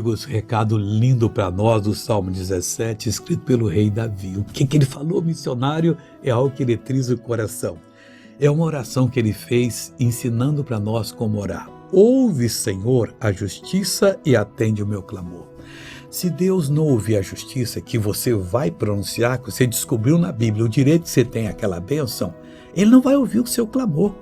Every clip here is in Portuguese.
amigos, recado lindo para nós do Salmo 17, escrito pelo rei Davi. O que ele falou, missionário, é algo que eletriza o coração. É uma oração que ele fez ensinando para nós como orar. Ouve, Senhor, a justiça e atende o meu clamor. Se Deus não ouvir a justiça que você vai pronunciar, que você descobriu na Bíblia, o direito que você tem àquela bênção, Ele não vai ouvir o seu clamor.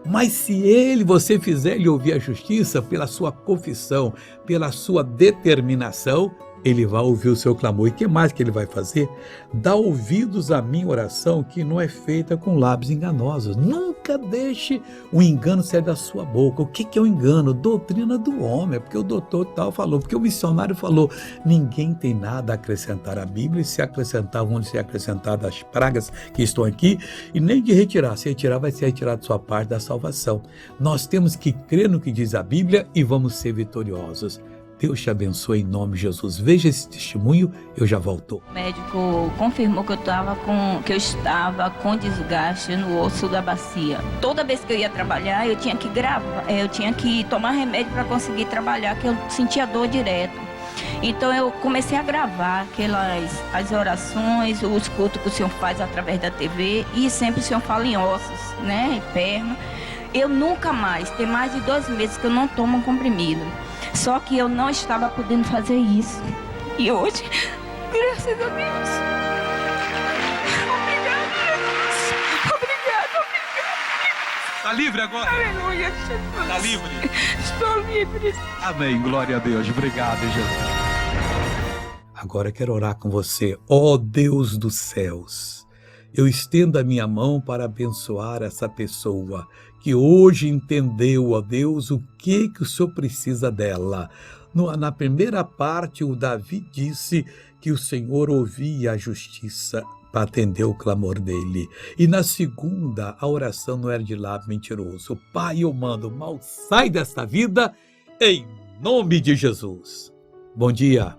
Mas se você fizer ele ouvir a justiça, pela sua confissão, pela sua determinação, ele vai ouvir o seu clamor. E o que mais que ele vai fazer? Dá ouvidos à minha oração, que não é feita com lábios enganosos. Nunca deixe o engano sair da sua boca. O que é o engano? Doutrina do homem, é porque o doutor tal falou, porque o missionário falou. Ninguém tem nada a acrescentar à Bíblia, e se acrescentar, vão ser acrescentadas as pragas que estão aqui, e nem de retirar. Se retirar, vai ser retirado sua parte da salvação. Nós temos que crer no que diz a Bíblia e vamos ser vitoriosos. Deus te abençoe em nome de Jesus. Veja esse testemunho, eu já volto. O médico confirmou que eu estava com desgaste no osso da bacia. Toda vez que eu ia trabalhar, eu tinha que eu tinha que tomar remédio para conseguir trabalhar, que eu sentia dor direto. Então eu comecei a gravar as orações, os cultos que o Senhor faz através da TV, e sempre o Senhor fala em ossos, né, em perna. Eu nunca mais, tem mais de 2 meses que eu não tomo um comprimido. Só que eu não estava podendo fazer isso. E hoje, graças a Deus. Obrigada, Jesus. Obrigada. Está livre agora? Aleluia, Jesus. Está livre? Estou livre. Amém, glória a Deus. Obrigado, Jesus. Agora quero orar com você. Ó Deus dos céus, eu estendo a minha mão para abençoar essa pessoa que hoje entendeu, ó Deus, o que o Senhor precisa dela. Na primeira parte, o Davi disse que o Senhor ouvia a justiça para atender o clamor dele. E na segunda, a oração não era de lábio mentiroso. Pai, eu mando, mal sai desta vida, em nome de Jesus. Bom dia.